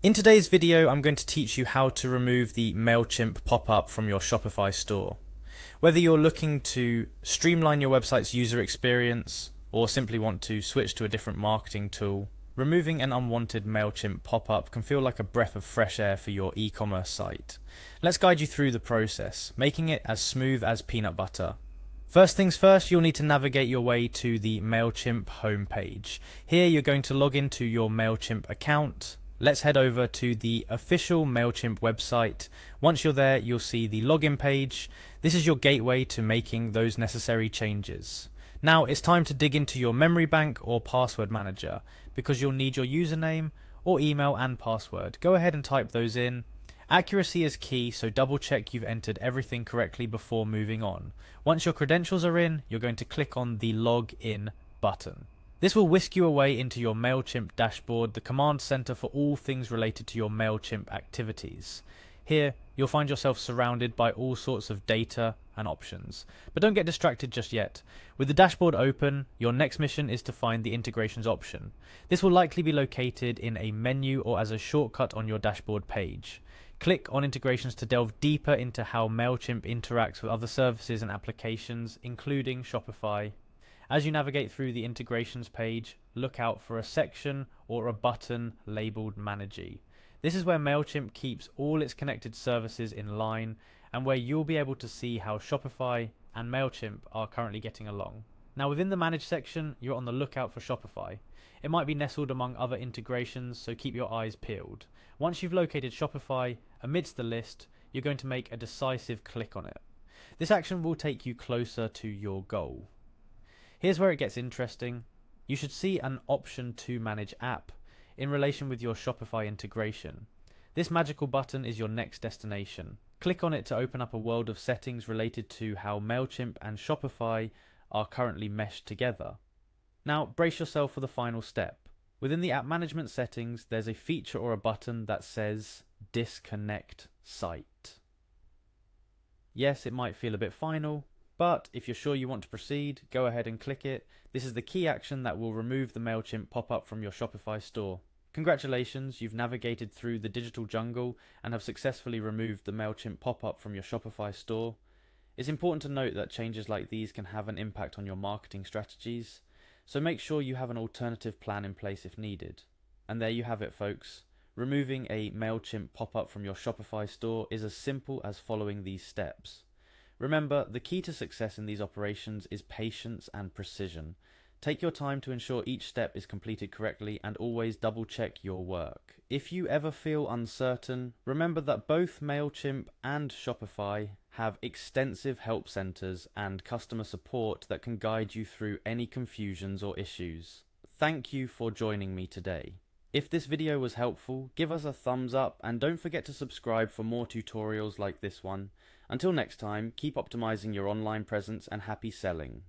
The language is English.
In today's video, I'm going to teach you how to remove the Mailchimp pop-up from your Shopify store. Whether you're looking to streamline your website's user experience or simply want to switch to a different marketing tool, removing an unwanted Mailchimp pop-up can feel like a breath of fresh air for your e-commerce site. Let's guide you through the process, making it as smooth as peanut butter. First things first, you'll need to navigate your way to the Mailchimp homepage. Here you're going to log into your Mailchimp account. Let's head over to the official Mailchimp website. Once you're there, you'll see the login page. This is your gateway to making those necessary changes. Now it's time to dig into your memory bank or password manager because you'll need your username or email and password. Go ahead and type those in. Accuracy is key, so double check you've entered everything correctly before moving on. Once your credentials are in, you're going to click on the Log In button. This will whisk you away into your Mailchimp dashboard, the command center for all things related to your Mailchimp activities. Here, you'll find yourself surrounded by all sorts of data and options. But don't get distracted just yet. With the dashboard open, your next mission is to find the integrations option. This will likely be located in a menu or as a shortcut on your dashboard page. Click on integrations to delve deeper into how Mailchimp interacts with other services and applications, including Shopify. As you navigate through the integrations page, look out for a section or a button labeled Managee. This is where Mailchimp keeps all its connected services in line and where you'll be able to see how Shopify and Mailchimp are currently getting along. Now within the Manage section, you're on the lookout for Shopify. It might be nestled among other integrations, so keep your eyes peeled. Once you've located Shopify amidst the list, you're going to make a decisive click on it. This action will take you closer to your goal. Here's where it gets interesting. You should see an option to manage app in relation with your Shopify integration. This magical button is your next destination. Click on it to open up a world of settings related to how Mailchimp and Shopify are currently meshed together. Now brace yourself for the final step. Within the app management settings, there's a feature or a button that says Disconnect Site. Yes, it might feel a bit final, but if you're sure you want to proceed, go ahead and click it. This is the key action that will remove the Mailchimp pop-up from your Shopify store. Congratulations, you've navigated through the digital jungle and have successfully removed the Mailchimp pop-up from your Shopify store. It's important to note that changes like these can have an impact on your marketing strategies, so make sure you have an alternative plan in place if needed. And there you have it, folks. Removing a Mailchimp pop-up from your Shopify store is as simple as following these steps. Remember, the key to success in these operations is patience and precision. Take your time to ensure each step is completed correctly and always double check your work. If you ever feel uncertain, remember that both Mailchimp and Shopify have extensive help centers and customer support that can guide you through any confusions or issues. Thank you for joining me today. If this video was helpful, give us a thumbs up and don't forget to subscribe for more tutorials like this one. Until next time, keep optimizing your online presence and happy selling.